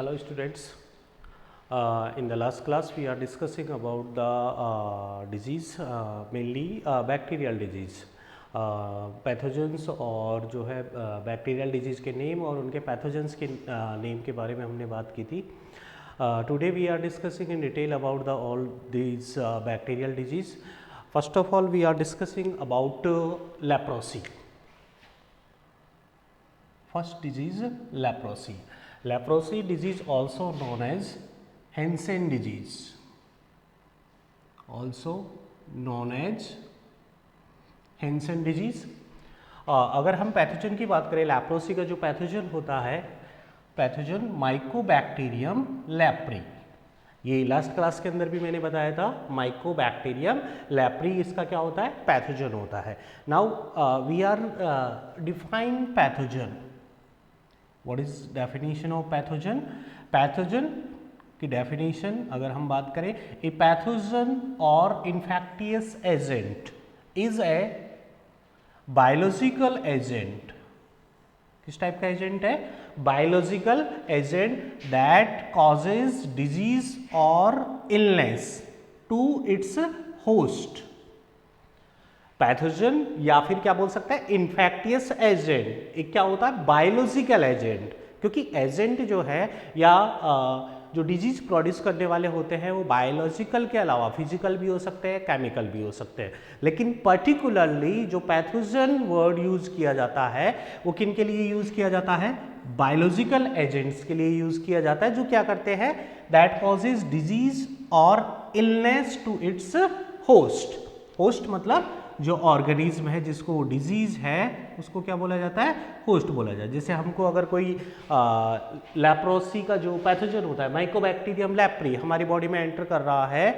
Hello students. In the last class we are discussing about the disease, mainly bacterial disease, pathogens और जो है bacterial disease के name और उनके pathogens के नेम के बारे में हमने बात की थी. Today we are discussing in detail about all these bacterial disease. First of all we are discussing about leprosy. First disease, leprosy. Leprosy disease also known as Hansen disease, also known as Hansen disease. अगर हम pathogen की बात करें, leprosy का जो pathogen होता है, pathogen Mycobacterium leprae. ये लास्ट क्लास के अंदर भी मैंने बताया था, माइकोबैक्टीरियम लेप्री इसका क्या होता है, पैथोजन होता है. Now we are define pathogen. What is definition of pathogen? Pathogen की डेफिनेशन अगर हम बात करें, a pathogen or infectious agent is a biological agent. किस टाइप का एजेंट है? Biological agent that causes disease और illness to its host. Pathogen या फिर क्या बोल सकते हैं, इन्फेक्टियस एजेंट. एक क्या होता है, बायोलॉजिकल एजेंट, क्योंकि एजेंट जो है या जो डिजीज प्रोड्यूस करने वाले होते हैं वो बायोलॉजिकल के अलावा फिजिकल भी हो सकते हैं, केमिकल भी हो सकते हैं. लेकिन पर्टिकुलरली जो पैथोजन वर्ड यूज किया जाता है वो किन के लिए यूज किया जाता है? बायोलॉजिकल एजेंट्स के लिए यूज किया जाता है, जो क्या करते हैं, दैट कॉजेज डिजीज और illness to its host. Host मतलब जो ऑर्गेनिज्म है जिसको डिजीज है उसको क्या बोला जाता है? होस्ट बोला जाता है. जैसे हमको अगर कोई लेप्रोसी का जो पैथोजन होता है, माइकोबैक्टीरियम लेप्री, हमारी बॉडी में एंटर कर रहा है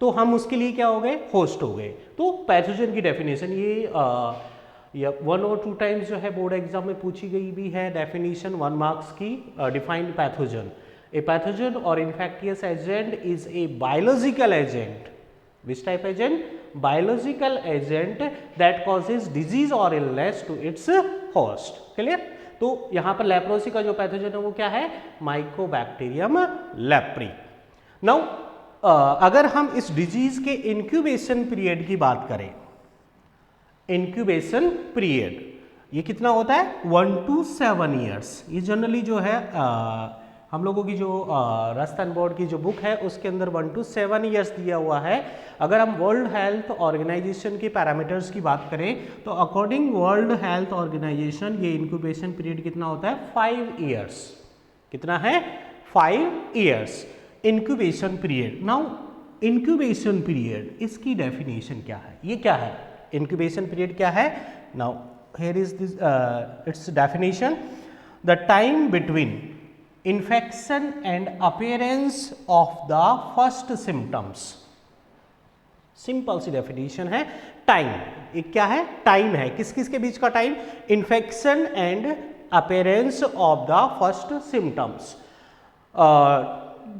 तो हम उसके लिए क्या हो गए? होस्ट हो गए. तो पैथोजन की डेफिनेशन ये 1 और 2 टाइम्स जो है बोर्ड एग्जाम में पूछी गई भी है. डेफिनेशन 1 मार्क्स की, defined pathogen. A pathogen or infectious agent is a biological agent. Which type agent? Biological agent that causes disease or illness to its host. Clear? तो यहां पर लेप्रोसी का जो पैथोजन है वो क्या है? Mycobacterium leprae. नाउ अगर हम इस डिजीज के इंक्यूबेशन पीरियड की बात करें, इंक्यूबेशन पीरियड ये कितना होता है? 1 to 7 years. ये जनरली जो है हम लोगों की जो राजस्थान बोर्ड की जो बुक है उसके अंदर 1 to 7 years दिया हुआ है. अगर हम वर्ल्ड हेल्थ ऑर्गेनाइजेशन के पैरामीटर्स की बात करें तो अकॉर्डिंग वर्ल्ड हेल्थ ऑर्गेनाइजेशन ये इंक्यूबेशन पीरियड कितना होता है? 5 years. कितना है? 5 years incubation period. Now incubation period, इसकी डेफिनेशन क्या है? ये क्या है? इंक्यूबेशन पीरियड क्या है? Now here is this its definition. The time between infection and appearance of the first symptoms. Simple सी डेफिनेशन है. टाइम, एक क्या है? टाइम है. किस किस के बीच का time? Infection and appearance of the first symptoms.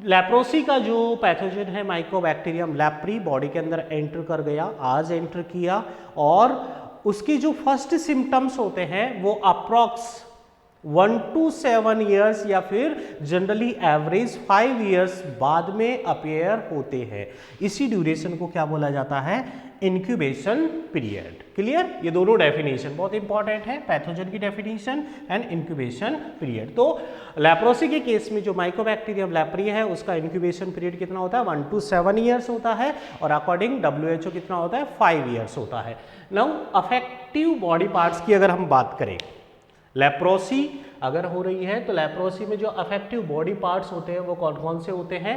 Leprosy का जो पैथोजन है माइकोबैक्टीरियम लेप्री बॉडी के अंदर एंटर कर गया, आज एंटर किया, और उसकी जो फर्स्ट सिम्टम्स होते हैं वो अप्रॉक्स 1 to 7 years या फिर जनरली एवरेज 5 years बाद में अपेयर होते हैं. इसी ड्यूरेशन को क्या बोला जाता है? Incubation period. क्लियर? ये दोनों डेफिनेशन बहुत इंपॉर्टेंट है, पैथोजन की डेफिनेशन एंड इंक्यूबेशन पीरियड. तो लेप्रोसी के केस में जो माइकोबैक्टीरियम लेप्री है उसका इंक्यूबेशन पीरियड कितना होता है? 1 to 7 years होता है, और अकॉर्डिंग WHO कितना होता है? 5 years होता है. नाउ अफेक्टिव बॉडी पार्ट्स की अगर हम बात करें, लेप्रोसी अगर हो रही है तो लेप्रोसी में जो अफेक्टिव बॉडी पार्ट्स होते हैं वो कौन कौन से होते हैं?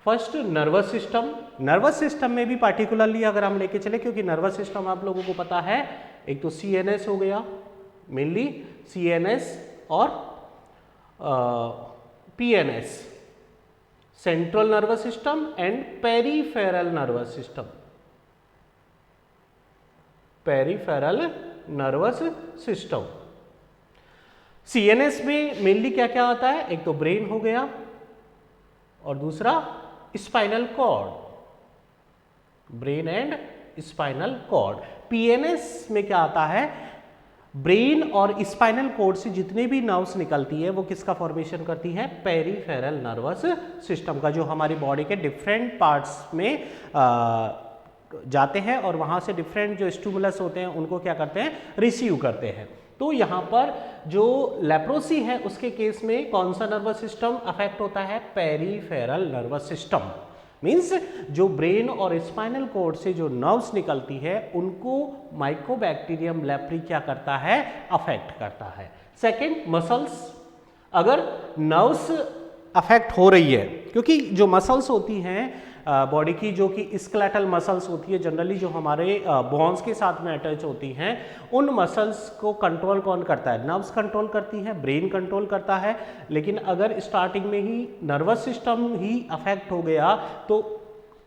First nervous system. Nervous system में भी पार्टिकुलरली अगर हम लेके चले, क्योंकि नर्वस सिस्टम आप लोगों को पता है, एक तो CNS हो गया, मेनली CNS और PNS, central nervous system and peripheral nervous system. Peripheral nervous system. CNS में मेनली क्या क्या आता है? एक तो ब्रेन हो गया और दूसरा spinal cord, brain and spinal cord. PNS में क्या आता है? ब्रेन और स्पाइनल कॉर्ड से जितने भी नर्व्स निकलती है वो किसका फॉर्मेशन करती है, पेरिफेरल नर्वस सिस्टम का, जो हमारी बॉडी के डिफरेंट पार्ट्स में जाते हैं और वहाँ से डिफरेंट जो स्टिमुलस होते हैं उनको क्या करते हैं, रिसीव करते हैं। तो यहाँ पर जो लेप्रोसी है उसके केस में कौन सा नर्वस सिस्टम अफेक्ट होता है, पेरिफेरल नर्वस सिस्टम। मीन्स जो ब्रेन और स्पाइनल कॉर्ड से जो नर्व्स निकलती है उनको माइकोबैक्टीरियम लेप्री क्या करता है, अफेक्ट करता है। सेकेंड, मसल्स, अगर नर्व्स अफेक्ट हो रही है, क्योंकि जो मसल्स होती हैं बॉडी की, जो कि स्केलेटल मसल्स होती है जनरली, जो हमारे बोन्स के साथ में अटैच होती हैं, उन मसल्स को कंट्रोल कौन करता है, नर्व्स कंट्रोल करती है, ब्रेन कंट्रोल करता है। लेकिन अगर स्टार्टिंग में ही नर्वस सिस्टम ही अफेक्ट हो गया तो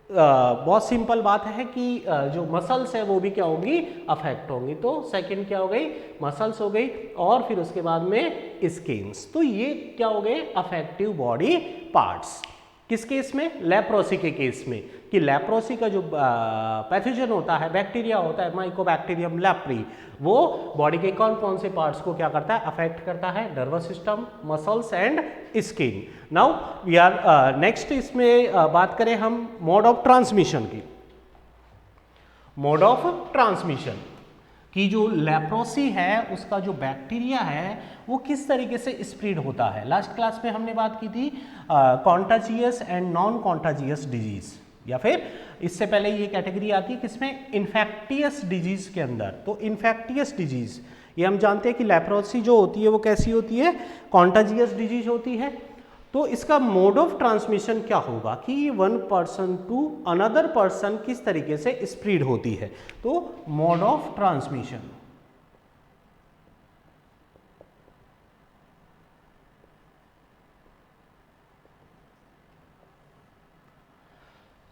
बहुत सिंपल बात है कि जो मसल्स है वो भी क्या होंगी, अफेक्ट होंगी। तो सेकंड क्या हो गई, मसल्स हो गई, और फिर उसके बाद में स्किन्स। तो ये क्या हो गए, अफेक्टिव बॉडी पार्ट्स। किस केस में, लेप्रोसी के केस में, कि लेप्रोसी का जो पैथोजन होता है, बैक्टीरिया होता है माइकोबैक्टीरियम लेप्री, वो बॉडी के कौन कौन से पार्ट्स को क्या करता है, अफेक्ट करता है, nervous system, muscles and skin. Now we are next, इसमें बात करें हम मोड ऑफ ट्रांसमिशन की। मोड ऑफ ट्रांसमिशन कि जो लेप्रोसी है उसका जो बैक्टीरिया है वो किस तरीके से स्प्रेड होता है। लास्ट क्लास में हमने बात की थी contagious and non contagious disease, या फिर इससे पहले ये कैटेगरी आती है किसमें, इन्फेक्टियस डिजीज के अंदर। तो इन्फेक्टियस डिजीज ये हम जानते हैं कि लेप्रोसी जो होती है वो कैसी होती है, कॉन्टाजियस डिजीज होती है। तो इसका मोड ऑफ ट्रांसमिशन क्या होगा कि one person to another person किस तरीके से स्प्रेड होती है। तो मोड ऑफ ट्रांसमिशन,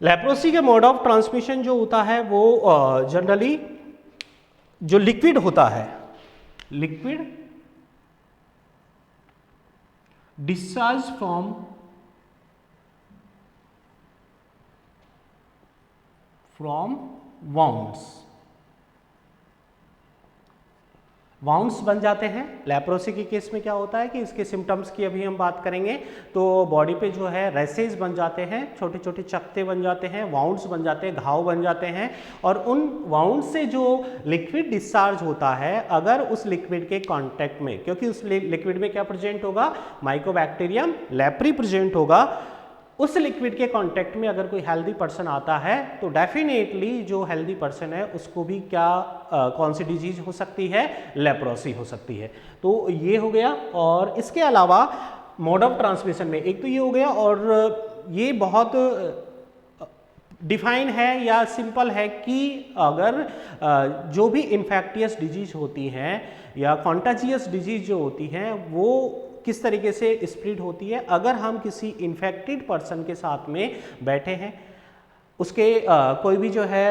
लेप्रोसी के मोड ऑफ ट्रांसमिशन जो होता है वो जनरली जो लिक्विड होता है, liquid discharge from wounds, wounds बन जाते हैं। लेप्रोसी के केस में क्या होता है कि इसके सिम्टम्स की अभी हम बात करेंगे, तो बॉडी पे जो है रेसेज बन जाते हैं, छोटे छोटे चकते बन जाते हैं, वाउंड्स बन जाते हैं, घाव बन जाते हैं, और उन वाउंड से जो लिक्विड डिस्चार्ज होता है, अगर उस लिक्विड के कांटेक्ट में, क्योंकि उस लिक्विड में क्या प्रेजेंट होगा, माइकोबैक्टीरियम लेप्री प्रेजेंट होगा, उस लिक्विड के कांटेक्ट में अगर कोई हेल्दी पर्सन आता है तो डेफिनेटली जो हेल्दी पर्सन है उसको भी क्या कौन सी डिजीज हो सकती है, लेप्रोसी हो सकती है। तो ये हो गया। और इसके अलावा मोड ऑफ ट्रांसमिशन में एक तो ये हो गया, और ये बहुत डिफाइन है या सिंपल है कि अगर जो भी इन्फेक्टियस डिजीज होती हैं या कॉन्टाजियस डिजीज जो होती हैं वो किस तरीके से स्प्रेड होती है, अगर हम किसी इन्फेक्टेड पर्सन के साथ में बैठे हैं, उसके कोई भी जो है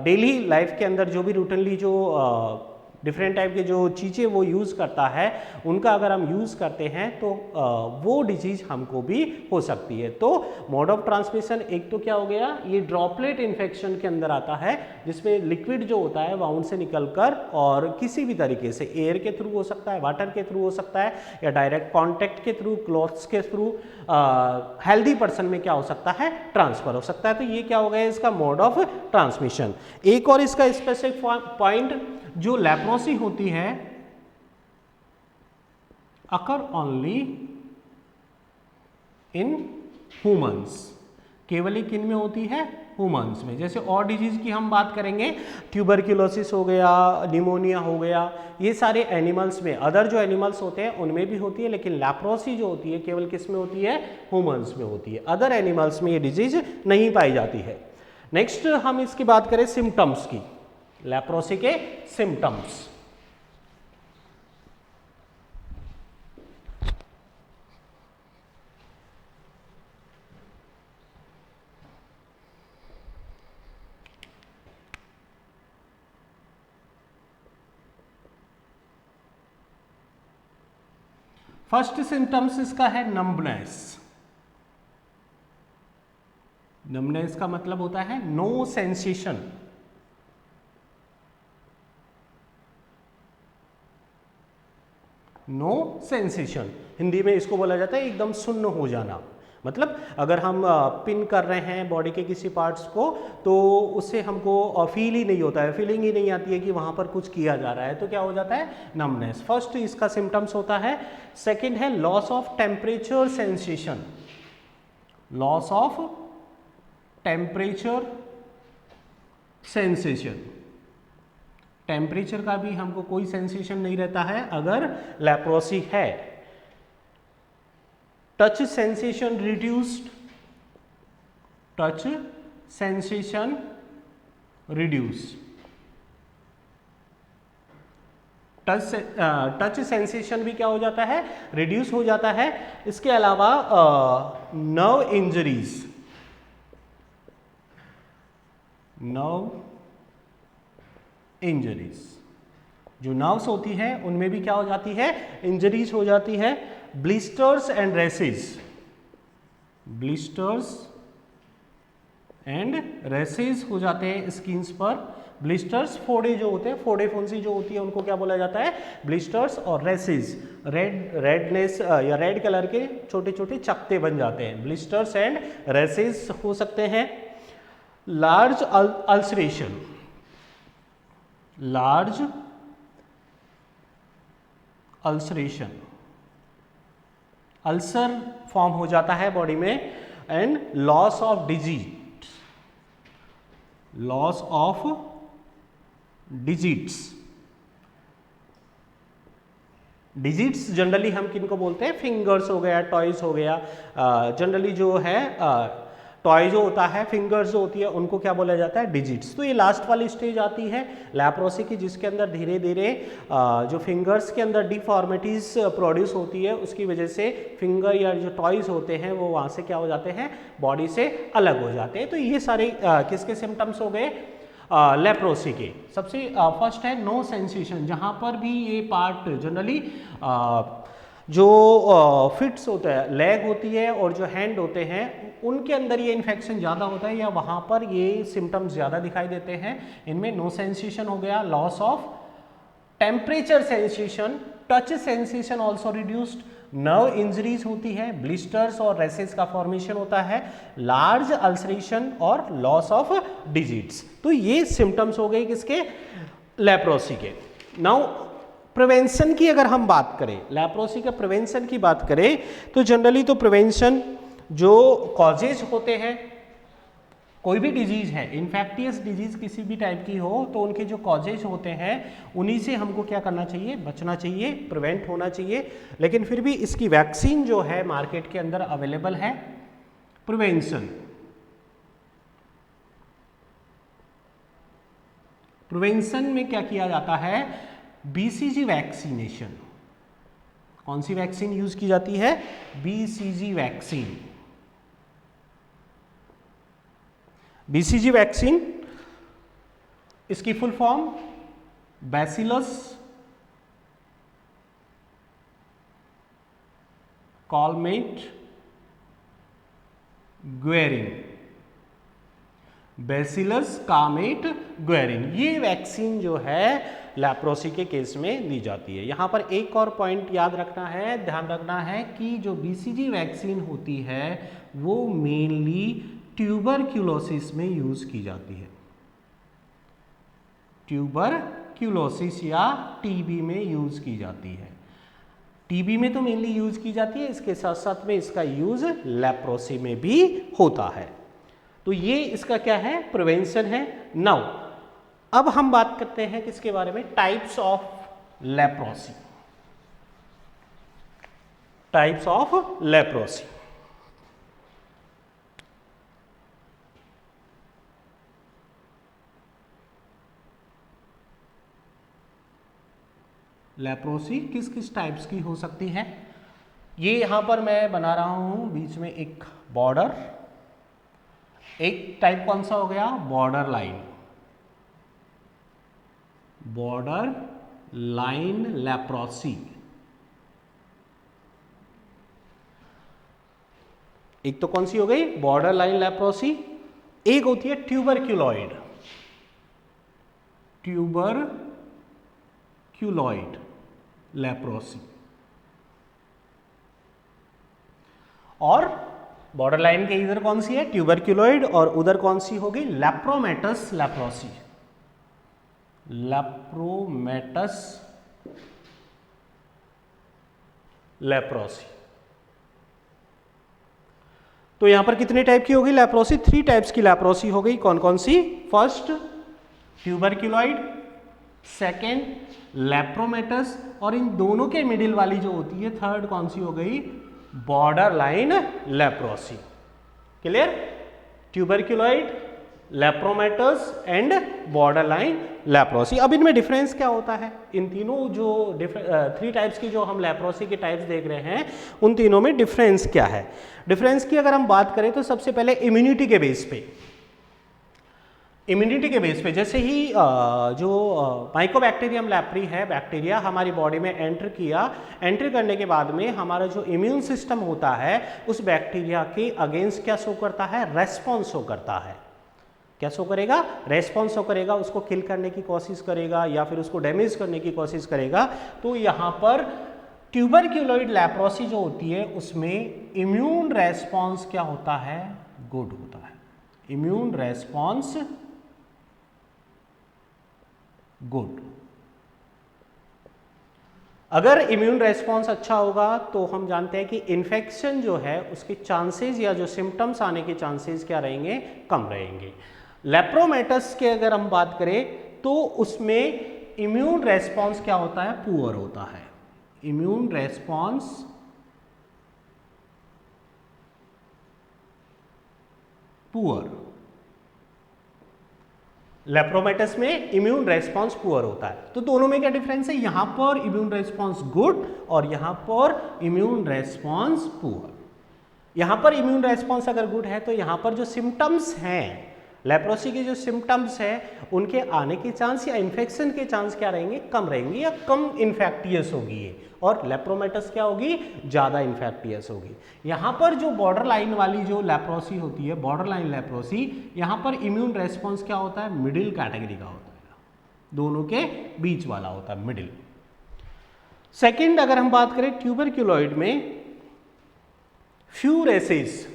डेली लाइफ के अंदर जो भी रूटीनली जो डिफरेंट टाइप के जो चीज़ें वो यूज़ करता है, उनका अगर हम यूज़ करते हैं तो वो डिजीज हमको भी हो सकती है। तो मोड ऑफ ट्रांसमिशन एक तो क्या हो गया, ये ड्रॉपलेट इन्फेक्शन के अंदर आता है, जिसमें लिक्विड जो होता है वाउंड से निकलकर और किसी भी तरीके से एयर के थ्रू हो सकता है, वाटर के थ्रू हो सकता है, या डायरेक्ट कॉन्टैक्ट के थ्रू, क्लॉथ्स के थ्रू हेल्दी पर्सन में क्या हो सकता है, ट्रांसफर हो सकता है। तो ये क्या हो गया इसका मोड ऑफ ट्रांसमिशन। एक और इसका स्पेसिफिक पॉइंट, जो लेप्रोसी होती है अकर ओनली इन ह्यूमंस, केवल ही किन में होती है, ह्यूमंस में। जैसे और डिजीज की हम बात करेंगे, ट्यूबरक्यूलोसिस हो गया, निमोनिया हो गया, ये सारे एनिमल्स में, अदर जो एनिमल्स होते हैं उनमें भी होती है, लेकिन लेप्रोसी जो होती है केवल किस में होती है, ह्यूमंस में होती है। अदर एनिमल्स में ये डिजीज नहीं पाई जाती है। नेक्स्ट हम इसकी बात करें सिम्टम्स की, लेप्रोसी के सिम्टम्स। फर्स्ट सिम्टम्स इसका है नम्बनेस। नम्बनेस का मतलब होता है no sensation, no sensation. Hindi में इसको बोला जाता है एकदम सुन्न हो जाना। मतलब अगर हम पिन कर रहे हैं बॉडी के किसी पार्ट्स को तो उससे हमको फील ही नहीं होता है, फीलिंग ही नहीं आती है कि वहाँ पर कुछ किया जा रहा है, तो क्या हो जाता है, नमनेस। फर्स्ट इसका सिम्टम्स होता है। सेकंड है loss of temperature sensation, loss of temperature sensation. Temperature का भी हमको कोई सेंसेशन नहीं रहता है अगर लेप्रोसी है। Touch sensation reduced, touch sensation reduce, touch sensation भी क्या हो जाता है, रिड्यूस हो जाता है। इसके अलावा नर्व इंजरीज, नर्व इंजरीज, जो नर्व्स होती है उनमें भी क्या हो जाती है, इंजरीज हो जाती है। Blisters and rashes, blisters and rashes हो जाते हैं स्किन्स पर। ब्लिस्टर्स फोड़े जो होते हैं, फोड़े फुंसी जो होती है उनको क्या बोला जाता है, ब्लिस्टर्स। और रेसेस रेडनेस या रेड कलर के छोटे छोटे चकते बन जाते हैं, ब्लिस्टर्स एंड रेसेस हो सकते हैं। Large ulceration, large ulceration, ulcer form हो जाता है बॉडी में। And loss of digit, loss of digits. Digits generally हम किनको बोलते हैं, फिंगर्स हो गया, टॉयज हो गया। जनरली जो है टॉय जो होता है, फिंगर्स जो होती है उनको क्या बोला जाता है, डिजिट्स। तो ये लास्ट वाली स्टेज आती है लेप्रोसी की, जिसके अंदर धीरे धीरे जो फिंगर्स के अंदर डिफॉर्मिटीज प्रोड्यूस होती है, उसकी वजह से फिंगर या जो टॉयज होते हैं वो वहाँ से क्या हो जाते हैं, बॉडी से अलग हो जाते हैं। तो ये सारे किसके सिम्टम्स हो गए, लेप्रोसी के। सबसे फर्स्ट है नो सेंसेशन, जहाँ पर भी ये पार्ट जनरली जो फिट्स होता है, लेग होती है और जो हैंड होते हैं उनके अंदर ये इन्फेक्शन ज़्यादा होता है या वहाँ पर ये सिम्टम्स ज़्यादा दिखाई देते हैं। इनमें नो सेंसेशन हो गया, loss of temperature sensation, touch sensation also reduced, nerve injuries होती है, ब्लिस्टर्स और रेसेस का फॉर्मेशन होता है, लार्ज अल्सरेशन और लॉस ऑफ डिजिट्स। तो ये सिम्टम्स हो गए किसके, लेप्रोसी के। नाउ प्रिवेंशन की अगर हम बात करें, लेप्रोसी के प्रिवेंशन की बात करें तो जनरली तो प्रिवेंशन जो कॉजेज होते हैं, कोई भी डिजीज है, इन्फेक्टियस डिजीज किसी भी टाइप की हो तो उनके जो कॉजेज होते हैं उन्हीं से हमको क्या करना चाहिए, बचना चाहिए, प्रिवेंट होना चाहिए। लेकिन फिर भी इसकी वैक्सीन जो है मार्केट के अंदर अवेलेबल है। प्रिवेंशन, प्रिवेंशन में क्या किया जाता है, बीसीजी वैक्सीनेशन। कौन सी वैक्सीन यूज की जाती है, बीसीजी वैक्सीन। बीसीजी वैक्सीन, इसकी full form bacillus Calmette Guerin, bacillus Calmette Guerin. ये वैक्सीन जो है लेप्रोसी के केस में दी जाती है। यहाँ पर एक और पॉइंट याद रखना है, ध्यान रखना है कि जो बीसीजी वैक्सीन होती है वो मेनली ट्यूबरक्यूलोसिस में यूज की जाती है, ट्यूबरक्यूलोसिस या टीबी में यूज की जाती है। टीबी में तो मेनली यूज की जाती है, इसके साथ साथ में इसका यूज लेप्रोसी में भी होता है। तो ये इसका क्या है, प्रिवेंशन है। नाउ अब हम बात करते हैं किसके बारे में, types of leprosy, types of leprosy. Leprosy किस किस टाइप्स की हो सकती है, ये यहां पर मैं बना रहा हूं बीच में एक बॉर्डर। एक टाइप कौन सा हो गया, border line, border line leprosy. एक तो कौन सी हो गई, बॉर्डर लाइन लेप्रोसी। एक होती है ट्यूबरक्यूलॉइड, ट्यूबरक्यूलॉइड लेप्रोसी। और बॉर्डर लाइन के इधर कौन सी है, ट्यूबरक्यूलोइड, और उधर कौन सी होगी, लेप्रोमेटस लेप्रोसी, लेप्रोमेटस लेप्रोसी। तो यहां पर कितने टाइप की होगी लेप्रोसी, 3 टाइप्स की लेप्रोसी हो गई। कौन कौन सी, फर्स्ट ट्यूबरक्यूलोइड, सेकेंड लेप्रोमेटस, और इन दोनों के मिडिल वाली जो होती है थर्ड कौन सी हो गई, border line leprosy. Clear, tuberculoid, lepromatous and border line leprosy. अब इनमें डिफरेंस क्या होता है, इन तीनों जो 3 टाइप्स की जो हम लेप्रोसी के टाइप्स देख रहे हैं उन तीनों में डिफरेंस क्या है। डिफरेंस की अगर हम बात करें तो सबसे पहले इम्यूनिटी के बेस पे, इम्यूनिटी के बेस पे जैसे ही जो माइकोबैक्टीरियम लेप्री है बैक्टीरिया हमारी बॉडी में एंटर किया, एंटर करने के बाद में हमारा जो इम्यून सिस्टम होता है उस बैक्टीरिया के अगेंस्ट क्या शो करता है, रेस्पॉन्स शो करता है। क्या शो करेगा, रेस्पॉन्स शो करेगा, उसको किल करने की कोशिश करेगा या फिर उसको डैमेज करने की कोशिश करेगा। तो यहाँ पर ट्यूबरक्यूलोइड लेप्रोसी जो होती है उसमें इम्यून रेस्पॉन्स क्या होता है, गुड होता है, इम्यून रेस्पॉन्स गुड। अगर इम्यून रेस्पॉन्स अच्छा होगा तो हम जानते हैं कि इन्फेक्शन जो है उसके चांसेस या जो सिम्टम्स आने के चांसेस क्या रहेंगे, कम रहेंगे। लेप्रोमेटस के अगर हम बात करें तो उसमें इम्यून रेस्पॉन्स क्या होता है, पुअर होता है, इम्यून रेस्पॉन्स पुअर। लेप्रोमेटस में इम्यून रेस्पॉन्स पुअर होता है। तो दोनों में क्या डिफरेंस है, यहां पर इम्यून रेस्पॉन्स गुड और यहां पर इम्यून रेस्पॉन्स पुअर। यहां पर इम्यून रेस्पॉन्स अगर गुड है तो यहां पर जो सिम्टम्स हैं, लेप्रोसी के जो सिम्टम्स हैं उनके आने के चांस या इन्फेक्शन के चांस क्या रहेंगे, कम रहेंगे या कम इन्फेक्टियस होगी ये, और लेप्रोमेटस क्या होगी, ज़्यादा इन्फेक्टियस होगी। यहाँ पर जो बॉर्डर लाइन वाली जो लेप्रोसी होती है, बॉर्डर लाइन लेप्रोसी, यहाँ पर इम्यून रेस्पॉन्स क्या होता है, मिडिल कैटेगरी का होता है, दोनों के बीच वाला होता है, मिडिल। सेकेंड अगर हम बात करें ट्यूबरक्यूलोइड में फ्यू रेसेस,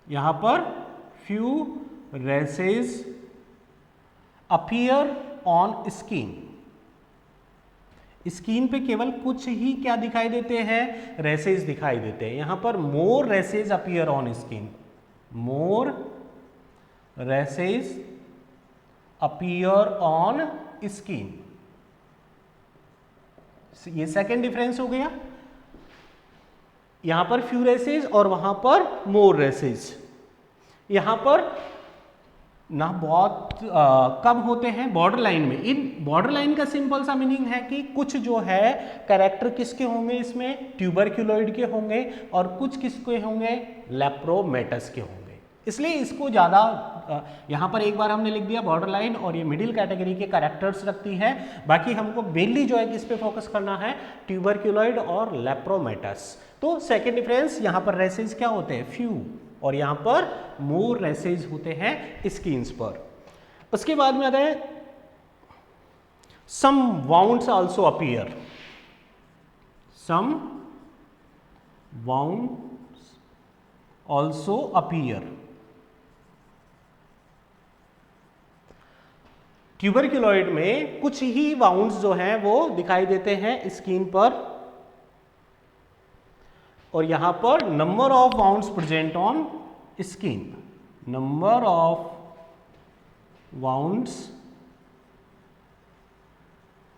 यहाँ पर few races appear on skin, skin पे केवल कुछ ही क्या दिखाई देते हैं, रेसेस दिखाई देते हैं। यहां पर more rashes appear on skin, more rashes appear on skin, ये सेकेंड डिफरेंस हो गया। यहां पर फ्यू रेसेस और वहां पर मोर रेसेस, यहां पर ना बहुत कम होते हैं बॉर्डर लाइन में। इन बॉर्डर लाइन का सिंपल सा मीनिंग है कि कुछ जो है कैरेक्टर किसके होंगे, इसमें ट्यूबरक्यूलोइड के होंगे और कुछ किसके होंगे, लेप्रोमेटस के होंगे। इसलिए इसको ज़्यादा यहाँ पर एक बार हमने लिख दिया बॉर्डर लाइन, और ये मिडिल कैटेगरी के कैरेक्टर्स रखती है। बाकी हमको मेनली जो है किस पे फोकस करना है, ट्यूबरक्यूलोइड और लेप्रोमेटस। तो सेकेंड डिफरेंस, यहाँ पर रेसेस क्या होते हैं, फ्यू, और यहां पर मोर रेसेज होते हैं स्किन्स पर। उसके बाद में आता है सम वाउंड्स आल्सो अपीयर, सम वाउंड्स आल्सो अपीयर। ट्यूबरक्यूलोइड में कुछ ही वाउंड्स जो हैं वो दिखाई देते हैं स्किन पर, और यहां पर number of wounds present on skin, number of wounds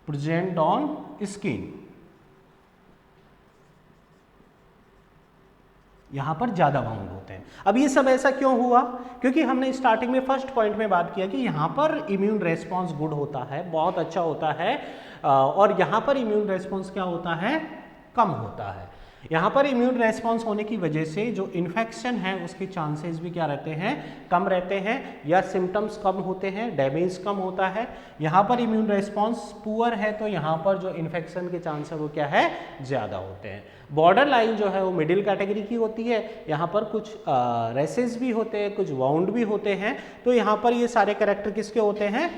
present on skin, यहां पर ज्यादा वाउंड होते हैं। अब ये सब ऐसा क्यों हुआ, क्योंकि हमने स्टार्टिंग में फर्स्ट पॉइंट में बात किया कि यहां पर इम्यून रेस्पॉन्स गुड होता है, बहुत अच्छा होता है, और यहां पर इम्यून रेस्पॉन्स क्या होता है, कम होता है। यहाँ पर इम्यून रेस्पॉन्स होने की वजह से जो इन्फेक्शन है उसके चांसेस भी क्या रहते हैं, कम रहते हैं, या सिम्टम्स कम होते हैं, डैमेज कम होता है। यहाँ पर इम्यून रेस्पॉन्स पुअर है तो यहाँ पर जो इन्फेक्शन के चांस है वो क्या है, ज़्यादा होते हैं। बॉर्डर लाइन जो है वो मिडिल कैटेगरी की होती है, यहाँ पर कुछ रेसेस भी होते हैं, कुछ वाउंड भी होते हैं। तो यहाँ पर ये सारे कैरेक्टर किसके होते हैं,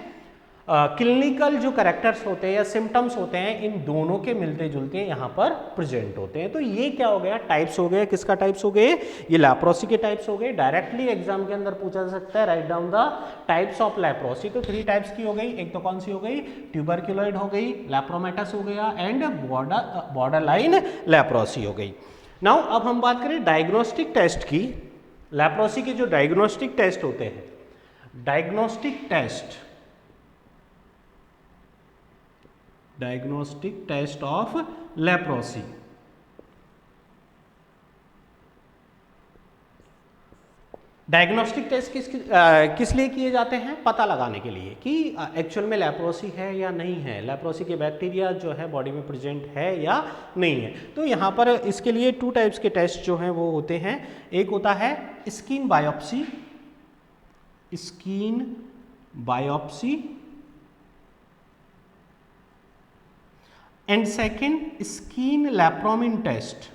क्लिनिकल जो कैरेक्टर्स होते हैं या सिम्टम्स होते हैं इन दोनों के मिलते जुलते यहाँ पर प्रेजेंट होते हैं। तो ये क्या हो गया, टाइप्स हो गए। किसका टाइप्स हो गए, ये लेप्रोसी के टाइप्स हो गए। डायरेक्टली एग्जाम के अंदर पूछा जा सकता है, write down the types of leprosy. तो 3 टाइप्स की हो गई, एक तो कौन सी हो गई, ट्यूबरक्यूलॉइड हो गई, लेप्रोमेटस हो गया एंड बॉर्डरलाइन लेप्रोसी हो गई। नाउ अब हम बात करें डायग्नोस्टिक टेस्ट की। लेप्रोसी के जो डायग्नोस्टिक टेस्ट होते हैं, diagnostic test of leprosy. Diagnostic test किस लिए किए जाते हैं, पता लगाने के लिए कि एक्चुअल में लेप्रोसी है या नहीं है, लेप्रोसी के बैक्टीरिया जो है बॉडी में प्रेजेंट है या नहीं है। तो यहाँ पर इसके लिए 2 टाइप्स के टेस्ट जो हैं वो होते हैं। एक होता है skin biopsy and second skin lepromin test.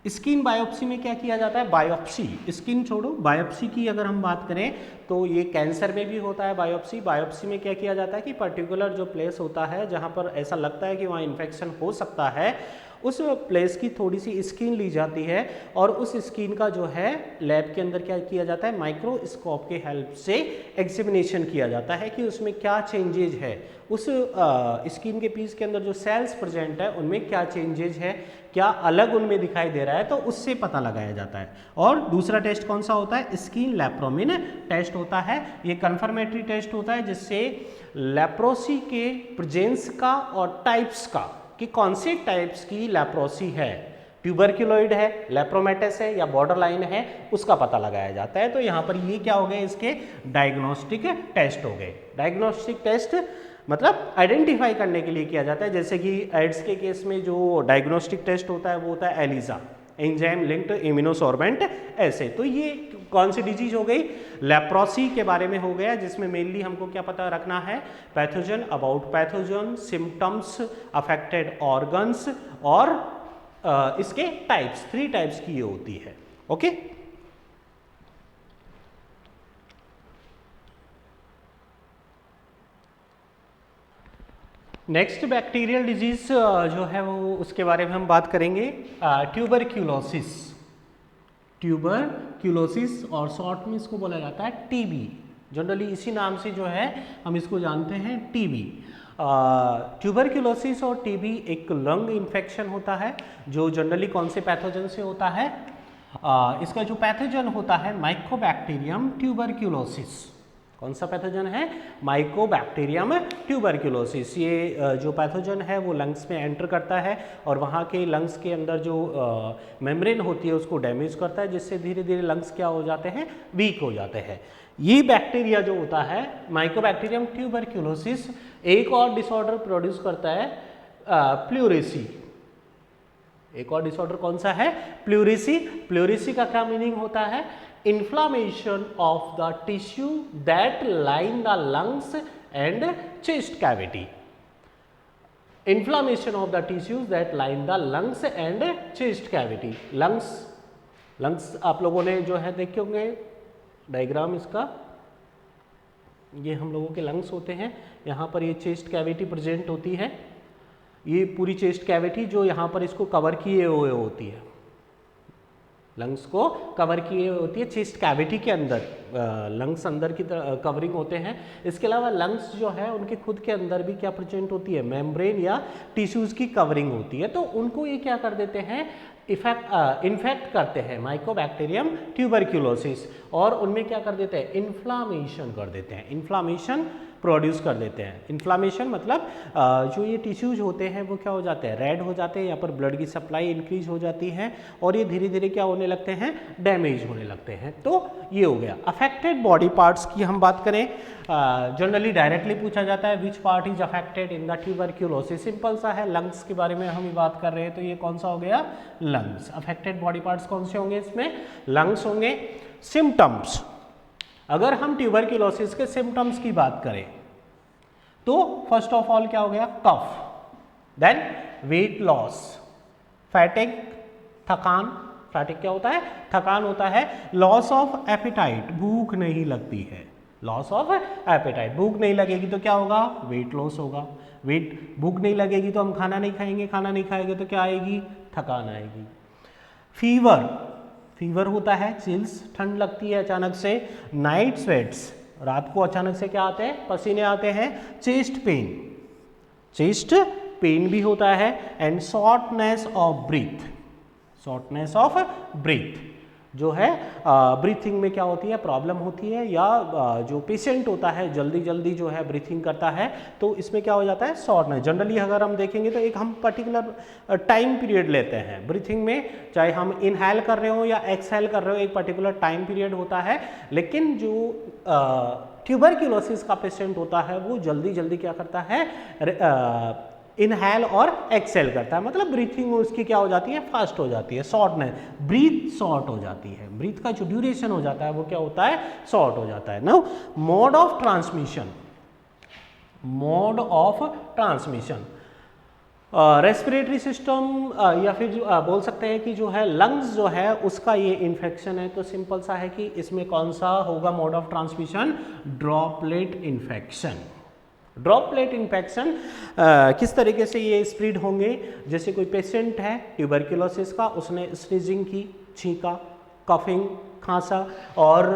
Skin biopsy में क्या किया जाता है, बायोप्सी, स्किन छोड़ो, बायोप्सी की अगर हम बात करें तो ये कैंसर में भी होता है बायोप्सी। बायोप्सी में क्या किया जाता है कि पर्टिकुलर जो प्लेस होता है जहाँ पर ऐसा लगता है कि वहाँ इन्फेक्शन हो सकता है, उस प्लेस की थोड़ी सी स्किन ली जाती है और उस स्किन का जो है लैब के अंदर क्या किया जाता है, माइक्रोस्कोप के हेल्प से एग्जामिनेशन किया जाता है कि उसमें क्या चेंजेज है, उस स्किन के पीस के अंदर जो सेल्स प्रेजेंट है उनमें क्या चेंजेज है, क्या अलग उनमें दिखाई दे रहा है, तो उससे पता लगाया जाता है। और दूसरा टेस्ट कौन सा होता है, स्किन लेप्रोमिन टेस्ट होता है। ये कंफर्मेटरी टेस्ट होता है जिससे लेप्रोसी के प्रेजेंस का और टाइप्स का, कि कौन से टाइप्स की लेप्रोसी है, ट्यूबरक्यूलॉइड है, लेप्रोमेटस है या बॉर्डरलाइन है, उसका पता लगाया जाता है। तो यहाँ पर ये क्या हो गए, इसके डायग्नोस्टिक टेस्ट हो गए। डायग्नोस्टिक टेस्ट मतलब आइडेंटिफाई करने के लिए किया जाता है। जैसे कि एड्स के केस में जो डायग्नोस्टिक टेस्ट होता है वो होता है एलिसा, एंजाइम लिंक्ड इम्यूनोसॉर्बेंट ऐसे। तो ये कौन सी डिजीज हो गई, लेप्रोसी के बारे में हो गया, जिसमें मेनली हमको क्या पता रखना है, pathogen, about pathogen, symptoms, affected organs और इसके टाइप्स, 3 टाइप्स की ये होती है। ओके, नेक्स्ट बैक्टीरियल डिजीज जो है वो उसके बारे में हम बात करेंगे, ट्यूबरक्यूलोसिस और शॉर्ट में इसको बोला जाता है टीबी। जनरली इसी नाम से जो है हम इसको जानते हैं, टीबी। ट्यूबरक्यूलोसिस और टीबी एक लंग इन्फेक्शन होता है जो जनरली कौन से पैथोजन से होता है, इसका जो पैथोजन होता है माइकोबैक्टीरियम ट्यूबरक्यूलोसिस। कौन सा पैथोजन है, माइकोबैक्टीरियम ट्यूबरक्यूलोसिस। ये जो पैथोजन है वो लंग्स में एंटर करता है और वहाँ के लंग्स के अंदर जो मेम्ब्रेन होती है उसको डैमेज करता है, जिससे धीरे धीरे लंग्स क्या हो जाते हैं, वीक हो जाते हैं। ये बैक्टीरिया जो होता है माइकोबैक्टीरियम ट्यूबरक्यूलोसिस एक और डिसऑर्डर प्रोड्यूस करता है, प्लूरेसी। एक और डिसऑर्डर कौन सा है, प्लूरेसी। प्लूरेसी का क्या मीनिंग होता है, inflammation of the tissue that line the lungs and chest cavity. Inflammation of the tissues that line the lungs and chest cavity. lungs आप लोगों ने जो है देखे होंगे डायग्राम इसका, ये हम लोगों के लंग्स होते हैं, यहाँ पर ये चेस्ट कैविटी प्रेजेंट होती है, ये पूरी चेस्ट कैविटी जो यहाँ पर इसको कवर किए हुए होती है, लंग्स को कवर किए होती है चेस्ट कैविटी के अंदर, लंग्स अंदर की कवरिंग होते हैं। इसके अलावा लंग्स जो है उनके खुद के अंदर भी क्या प्रेजेंट होती है, मेम्ब्रेन या टिश्यूज की कवरिंग होती है। तो उनको ये क्या कर देते हैं, इन्फेक्ट करते हैं माइकोबैक्टीरियम ट्यूबरक्यूलोसिस, और उनमें क्या कर देते हैं, इन्फ्लामेशन कर देते हैं, इन्फ्लामेशन प्रोड्यूस कर देते हैं। इन्फ्लामेशन मतलब जो ये टिश्यूज होते हैं वो क्या हो जाते हैं, रेड हो जाते हैं, यहाँ पर ब्लड की सप्लाई इंक्रीज हो जाती है और ये धीरे धीरे क्या होने लगते हैं, डैमेज होने लगते हैं। तो ये हो गया। अफेक्टेड बॉडी पार्ट्स की हम बात करें, जनरली डायरेक्टली पूछा जाता है which part is affected in the tuberculosis. Simple सा है, लंग्स के बारे में हम बात कर रहे हैं, तो ये कौन सा हो गया, लंग्स। अफेक्टेड बॉडी पार्ट्स कौन से होंगे, इसमें लंग्स होंगे। सिम्टम्स, अगर हम ट्यूबरक्यूलोसिस के सिम्टम्स की बात करें तो फर्स्ट ऑफ ऑल क्या हो गया, कफ, देन वेट लॉस, फैटिग, थकान, फैटिग क्या होता है? थकान होता है। लॉस ऑफ एपेटाइट, भूख नहीं लगती है, लॉस ऑफ एपेटाइट, भूख नहीं लगेगी तो क्या होगा? वेट लॉस होगा। वेट, भूख नहीं लगेगी तो हम खाना नहीं खाएंगे, खाना नहीं खाएंगे तो क्या आएगी? थकान आएगी। फीवर, फीवर होता है चिल्स, ठंड लगती है अचानक से। नाइट स्वेट्स, रात को अचानक से क्या आते हैं? पसीने आते हैं। चेस्ट पेन, चेस्ट पेन भी होता है। And shortness of breath, shortness of breath जो है ब्रीथिंग में क्या होती है? प्रॉब्लम होती है, या जो पेशेंट होता है जल्दी जल्दी जो है ब्रीथिंग करता है तो इसमें क्या हो जाता है? शॉर्टनेस। जनरली अगर हम देखेंगे तो एक हम पर्टिकुलर टाइम पीरियड लेते हैं ब्रीथिंग में, चाहे हम इनहेल कर रहे हो या एक्सहेल कर रहे हो, एक पर्टिकुलर टाइम पीरियड होता है। लेकिन जो ट्यूबरक्यूलोसिस का पेशेंट होता है वो जल्दी जल्दी क्या करता है? इनहेल और एक्सेल करता है, मतलब ब्रीथिंग उसकी क्या हो जाती है? फास्ट हो जाती है, शॉर्टनेस, ब्रीथ शॉर्ट हो जाती है, ब्रीथ का जो ड्यूरेशन हो जाता है वो क्या होता है? शॉर्ट हो जाता है। Now mode of transmission, mode of transmission, respiratory system या फिर बोल सकते हैं कि जो है लंग्स जो है उसका ये इन्फेक्शन है, तो सिंपल सा है कि इसमें कौन सा होगा mode of transmission? Droplet infection. Droplet infection किस तरीके से ये स्प्रेड होंगे? जैसे कोई पेशेंट है ट्यूबरक्यूलोसिस का, उसने स्नीजिंग की, छींका, कफिंग, खांसा, और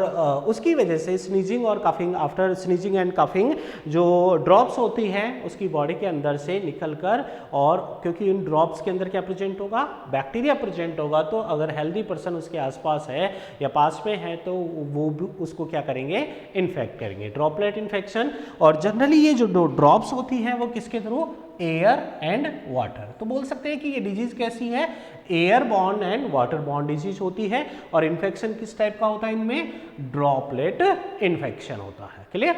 उसकी वजह से स्नीजिंग और coughing, after sneezing and coughing जो ड्रॉप्स होती हैं उसकी बॉडी के अंदर से निकलकर, और क्योंकि इन ड्रॉप्स के अंदर क्या प्रेजेंट होगा? बैक्टीरिया प्रेजेंट होगा, तो अगर हेल्दी पर्सन उसके आसपास है या पास में है तो वो भी उसको क्या करेंगे? इन्फेक्ट करेंगे। Droplet infection. और जनरली ये जो ड्रॉप्स होती हैं वो किसके थ्रू? Air and water. तो बोल सकते हैं कि ये डिजीज कैसी है? Air born and water borne disease होती है। और इन्फेक्शन किस टाइप का होता है इनमें? ड्रॉपलेट इन्फेक्शन होता है। क्लियर?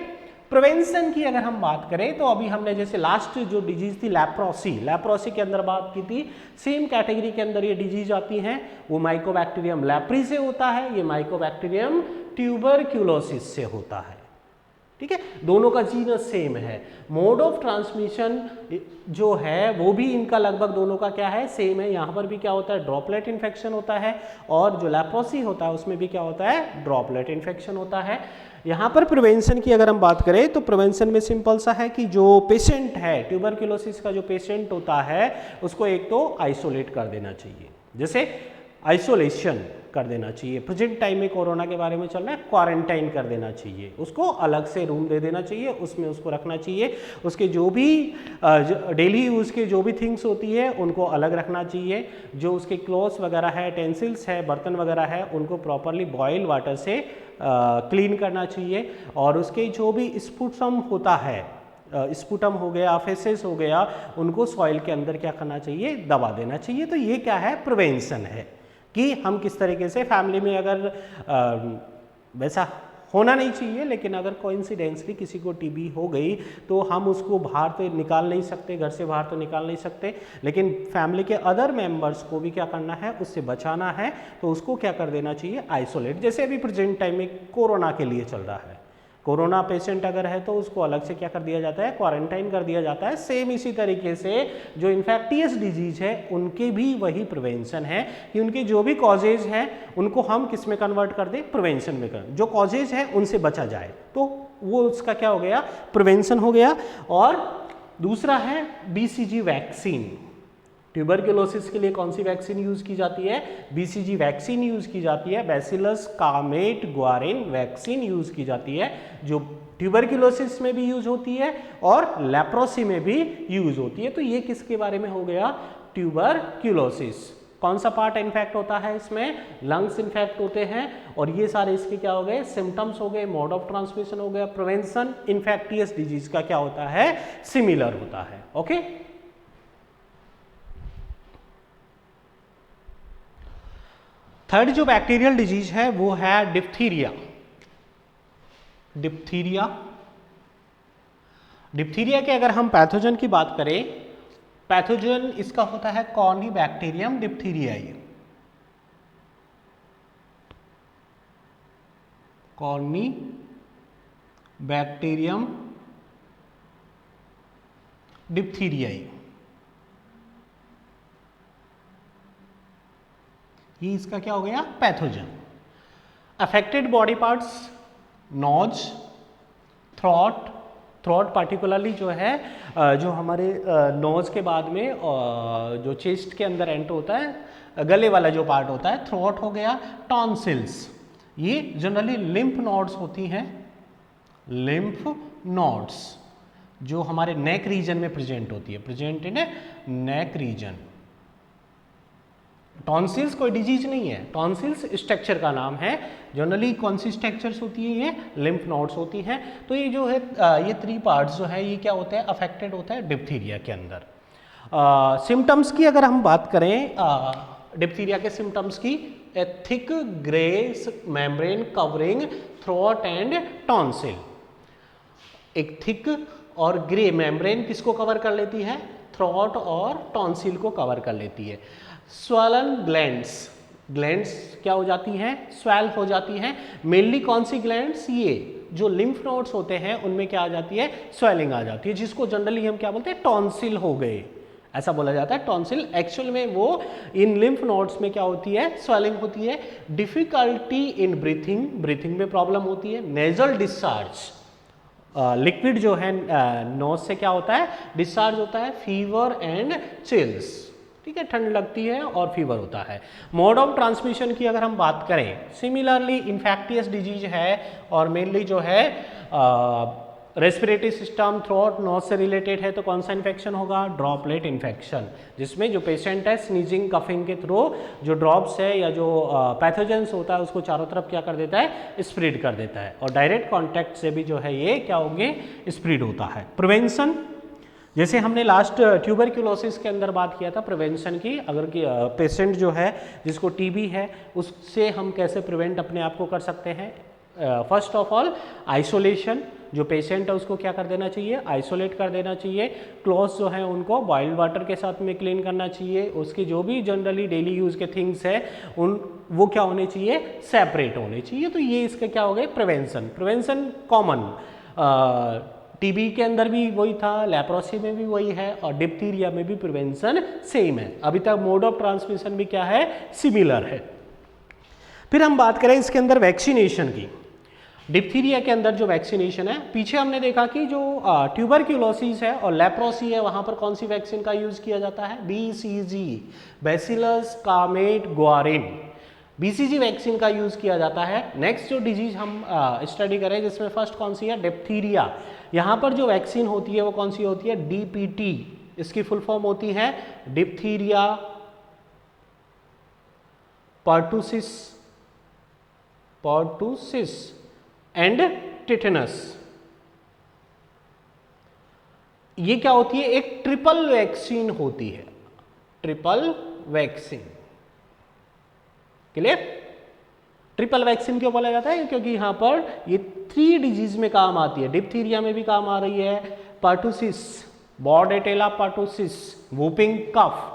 प्रिवेंशन की अगर हम बात करें तो अभी हमने जैसे लास्ट जो डिजीज थी लेप्रोसी, लेप्रोसी के अंदर बात की थी, सेम कैटेगरी के अंदर ये डिजीज आती हैं। वो माइकोबैक्टीरियम लेप्री से होता है, ये माइकोबैक्टीरियम ट्यूबरक्यूलोसिस से होता है। ठीक है, दोनों का जीनस सेम है। मोड ऑफ ट्रांसमिशन जो है वो भी इनका लगभग दोनों का क्या है? सेम है। यहाँ पर भी क्या होता है? ड्रॉपलेट इन्फेक्शन होता है, और जो लेप्रोसी होता है उसमें भी क्या होता है? ड्रॉपलेट इन्फेक्शन होता है। यहाँ पर प्रिवेंशन की अगर हम बात करें तो प्रिवेंशन में सिंपल सा है कि जो पेशेंट है ट्यूबरक्यूलोसिस का, जो पेशेंट होता है उसको एक तो आइसोलेट कर देना चाहिए, जैसे आइसोलेशन कर देना चाहिए। प्रेजेंट टाइम में कोरोना के बारे में चल रहा है, क्वारंटाइन कर देना चाहिए, उसको अलग से रूम दे देना चाहिए, उसमें उसको रखना चाहिए। उसके जो भी डेली यूज़ के जो भी थिंग्स होती है उनको अलग रखना चाहिए। जो उसके क्लोथ्स वगैरह है, टेंसिल्स है, बर्तन वगैरह है, उनको प्रॉपरली बॉयल वाटर से क्लीन करना चाहिए। और उसके जो भी स्पुटम होता है, स्पुटम हो गया, फेसेस हो गया, उनको सॉइल के अंदर क्या करना चाहिए? दबा देना चाहिए। तो ये क्या है? प्रिवेंशन है कि हम किस तरीके से फैमिली में अगर वैसा होना नहीं चाहिए, लेकिन अगर कोइंसिडेंसली किसी को टीबी हो गई तो हम उसको बाहर तो निकाल नहीं सकते, घर से बाहर तो निकाल नहीं सकते, लेकिन फैमिली के अदर मेंबर्स को भी क्या करना है? उससे बचाना है, तो उसको क्या कर देना चाहिए? आइसोलेट। जैसे अभी प्रेजेंट टाइम में कोरोना के लिए चल रहा है, कोरोना पेशेंट अगर है तो उसको अलग से क्या कर दिया जाता है? क्वारंटाइन कर दिया जाता है। सेम इसी तरीके से जो इन्फेक्टियस डिजीज है उनके भी वही प्रिवेंशन है कि उनके जो भी कॉजेज हैं उनको हम किस में कन्वर्ट कर दें? प्रिवेंशन में कर, जो कॉजेज हैं उनसे बचा जाए, तो वो उसका क्या हो गया? प्रिवेंशन हो गया। और दूसरा है BCG वैक्सीन। ट्यूबरक्यूलोसिस के लिए कौन सी वैक्सीन यूज की जाती है? BCG वैक्सीन यूज की जाती है, बैसिलस कामेट ग्वारेन वैक्सीन यूज की जाती है, जो ट्यूबरक्यूलोसिस में भी यूज होती है और लेप्रोसी में भी यूज होती है। तो ये किसके बारे में हो गया? ट्यूबरक्यूलोसिस। कौन सा पार्ट इन्फेक्ट होता है इसमें? लंग्स इन्फेक्ट होते हैं। और ये सारे इसके क्या हो गए? सिम्टम्स हो गए, मोड ऑफ ट्रांसमिशन हो गया। प्रिवेंशन इन्फेक्टियस डिजीज का क्या होता है? सिमिलर होता है। ओके, थर्ड जो बैक्टीरियल डिजीज है वो है डिप्थीरिया। डिप्थीरिया, डिप्थीरिया के अगर हम पैथोजन की बात करें, पैथोजन इसका होता है कॉर्निबैक्टीरियम डिप्थीरियाई। कॉर्निबैक्टीरियम डिप्थीरियाई। ये इसका क्या हो गया, pathogen. Affected body parts, nose, throat, throat particularly जो है जो हमारे नोज के बाद में जो चेस्ट के अंदर एंटर होता है, गले वाला जो पार्ट होता है, थ्रोट हो गया। टॉन्सिल्स, ये जनरली लिम्फ नोड्स होती हैं, लिम्फ नोड्स जो हमारे नेक रीजन में प्रेजेंट होती है, present in neck region. Tonsils कोई डिजीज नहीं है, टॉन्सिल्स स्ट्रक्चर का नाम है। जनरली कौन सी स्ट्रक्चर्स होती है, ये लिम्फ नोड्स होती हैं। तो ये जो है ये 3 पार्ट्स जो है ये क्या होते हैं, अफेक्टेड होता है डिप्थीरिया के अंदर। सिम्टम्स की अगर हम बात करें डिप्थीरिया के सिम्टम्स की, ए thick grey membrane covering throat and tonsil. एक थिक और ग्रे मेम्ब्रेन किसको कवर कर लेती है, थ्रोट और टॉन्सिल को कवर कर लेती है। स्वलन ग्लैंड्स, ग्लैंड्स क्या हो जाती हैं, स्वेल हो जाती हैं। मेनली कौन सी ग्लैंड्स, ये जो लिम्फ नोड्स होते हैं उनमें क्या आ जाती है, स्वेलिंग आ जाती है, जिसको जनरली हम क्या बोलते हैं, टॉन्सिल हो गए, ऐसा बोला जाता है टॉन्सिल। एक्चुअल में वो इन लिम्फ नोड्स में क्या होती है, स्वेलिंग होती है। डिफिकल्टी इन ब्रीथिंग, ब्रीथिंग में प्रॉब्लम होती है। नेजल डिस्चार्ज, लिक्विड जो है नोज से क्या होता है, डिस्चार्ज होता है। फीवर एंड चिल्स, ठीक है, ठंड लगती है और फीवर होता है। मोड ऑफ ट्रांसमिशन की अगर हम बात करें, सिमिलरली इन्फेक्टियस डिजीज है और मेनली जो है रेस्पिरेटरी सिस्टम, थ्रोट, नोज से रिलेटेड है। तो कौन सा इन्फेक्शन होगा, ड्रॉपलेट इन्फेक्शन, जिसमें जो पेशेंट है स्नीजिंग कफिंग के थ्रू जो ड्रॉप्स है या जो पैथोजेंस होता है उसको चारों तरफ क्या कर देता है, स्प्रेड कर देता है, और डायरेक्ट कॉन्टैक्ट से भी जो है ये क्या होंगे, स्प्रेड होता है। प्रिवेंशन, जैसे हमने लास्ट ट्यूबरक्यूलोसिस के अंदर बात किया था प्रिवेंशन की, अगर पेशेंट जो है जिसको टीबी है उससे हम कैसे प्रिवेंट अपने आप को कर सकते हैं। फर्स्ट ऑफ ऑल आइसोलेशन, जो पेशेंट है उसको क्या कर देना चाहिए, आइसोलेट कर देना चाहिए। क्लॉथ्स जो हैं उनको बॉइल्ड वाटर के साथ में क्लीन करना चाहिए। उसकी जो भी जनरली डेली यूज़ के थिंग्स है वो क्या होने चाहिए, सेपरेट होने चाहिए। तो ये इसका क्या हो गए, प्रिवेंशन। प्रिवेंशन कॉमन, टीबी के अंदर भी वही था, लेप्रोसी में भी वही है, और डिप्थीरिया में भी प्रिवेंशन सेम है। अभी तक मोड ऑफ ट्रांसमिशन भी क्या है, सिमिलर है। फिर हम बात करें इसके अंदर वैक्सीनेशन की। डिप्थीरिया के अंदर जो वैक्सीनेशन है, पीछे हमने देखा कि जो ट्यूबरक्यूलोसिस है और लेप्रोसी है वहां पर कौन सी वैक्सीन का यूज किया जाता है, BCG, bacillus Calmette Guerin, BCG vaccine का यूज किया जाता है। नेक्स्ट जो डिजीज हम स्टडी करें जिसमें फर्स्ट कौन सी है, डिप्थीरिया, यहाँ पर जो वैक्सीन होती है वो कौन सी होती है, डीपीटी, इसकी फुल फॉर्म होती है diphtheria pertussis, pertussis and tetanus. ये क्या होती है, एक ट्रिपल वैक्सीन होती है, triple vaccine, clear. Triple vaccine क्यों बोला जाता है, क्योंकि यहां पर ये 3 डिजीज में काम आती है। डिप्थीरिया में भी काम आ रही है, pertussis, Bordetella pertussis, whooping cough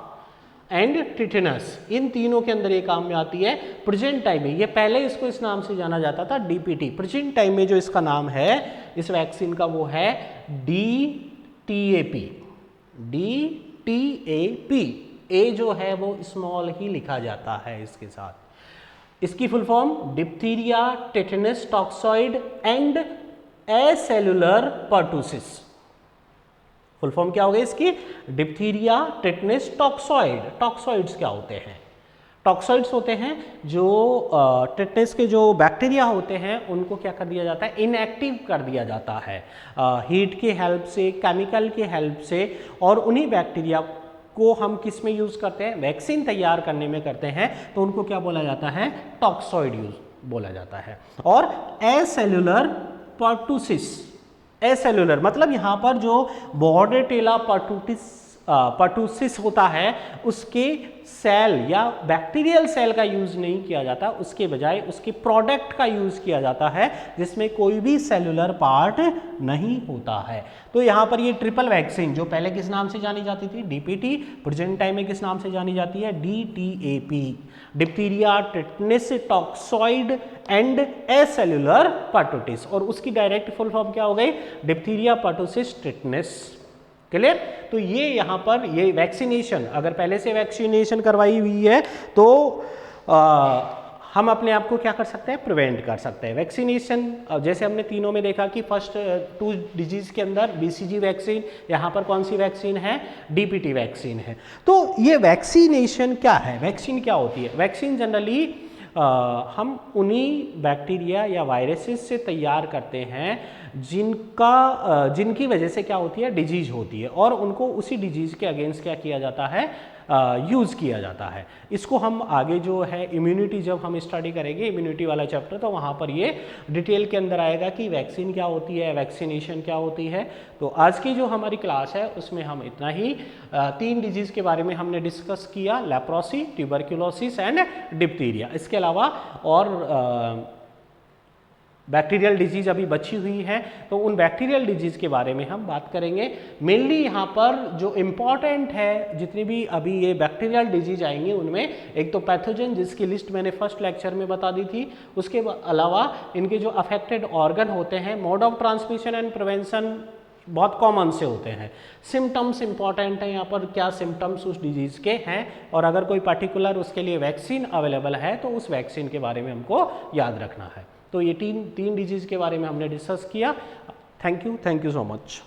and tetanus, इन तीनों के अंदर ये काम में आती है। प्रेजेंट टाइम में, ये पहले इसको इस नाम से जाना जाता था डीपीटी, प्रेजेंट टाइम में जो इसका नाम है इस वैक्सीन का वो है डीटीएपी, डीटीएपी। ए जो है वो स्मॉल ही लिखा जाता है इसके साथ। इसकी full form diphtheria tetanus toxoid and acellular pertussis. Full form क्या हो गई इसकी, डिप्थीरिया टेटनस टॉक्सॉइड। टॉक्सॉइड्स क्या होते हैं, टॉक्सॉइड्स होते हैं जो टेटनस के जो बैक्टीरिया होते हैं उनको क्या कर दिया जाता है, इनएक्टिव कर दिया जाता है हीट की हेल्प से, केमिकल की हेल्प से। और उन्हीं बैक्टीरिया को हम किस में यूज करते हैं, वैक्सीन तैयार करने में करते हैं, तो उनको क्या बोला जाता है, टॉक्सॉइड यूज बोला जाता है। और एसेलुलर पर्टुसिस, एसेलुलर मतलब यहाँ पर जो बॉर्डेटेला पर्टुसिस होता है उसके सेल या बैक्टीरियल सेल का यूज नहीं किया जाता, उसके बजाय उसके प्रोडक्ट का यूज किया जाता है जिसमें कोई भी सेलुलर पार्ट नहीं होता है। तो यहाँ पर ये ट्रिपल वैक्सीन जो पहले किस नाम से जानी जाती थी, डीपीटी, प्रेजेंट टाइम में किस नाम से जानी जाती है, DTaP, diphtheria tetanus toxoid and acellular pertussis. और उसकी डायरेक्ट फुल फॉर्म क्या हो गई, डिप्थीरिया पर्टुसिस टेटनस, क्लियर। तो ये यहाँ पर ये वैक्सीनेशन, अगर पहले से वैक्सीनेशन करवाई हुई है तो हम अपने आप को क्या कर सकते हैं, प्रिवेंट कर सकते हैं। वैक्सीनेशन, जैसे हमने तीनों में देखा कि फर्स्ट 2 डिजीज के अंदर BCG वैक्सीन, यहाँ पर कौन सी वैक्सीन है, DPT वैक्सीन है। तो ये वैक्सीनेशन क्या है, वैक्सीन क्या होती है? वैक्सीन जनरली हम उन्हीं बैक्टीरिया या वायरसेस से तैयार करते हैं जिनकी वजह से क्या होती है, डिजीज होती है, और उनको उसी डिजीज के अगेंस्ट क्या किया जाता है, यूज़ किया जाता है। इसको हम आगे जो है इम्यूनिटी, जब हम स्टडी करेंगे इम्यूनिटी वाला चैप्टर, तो वहाँ पर ये डिटेल के अंदर आएगा कि वैक्सीन क्या होती है, वैक्सीनेशन क्या होती है। तो आज की जो हमारी क्लास है उसमें हम इतना ही 3 डिजीज़ के बारे में हमने डिस्कस किया, लेप्रोसी, ट्यूबरक्यूलोसिस एंड डिप्थीरिया। इसके अलावा और बैक्टीरियल डिजीज अभी बची हुई है, तो उन बैक्टीरियल डिजीज के बारे में हम बात करेंगे। मेनली यहाँ पर जो इम्पॉर्टेंट है, जितनी भी अभी ये बैक्टीरियल डिजीज आएंगे उनमें एक तो पैथोजन, जिसकी लिस्ट मैंने फर्स्ट लेक्चर में बता दी थी, उसके अलावा इनके जो अफेक्टेड ऑर्गन होते हैं, mode of transmission and prevention बहुत कॉमन से होते हैं। सिम्टम्स इंपॉर्टेंट है यहाँ पर, क्या सिम्टम्स उस डिजीज़ के हैं, और अगर कोई पर्टिकुलर उसके लिए वैक्सीन अवेलेबल है तो उस वैक्सीन के बारे में हमको याद रखना है। तो ये तीन डिजीज़ के बारे में हमने डिस्कस किया। Thank you so much.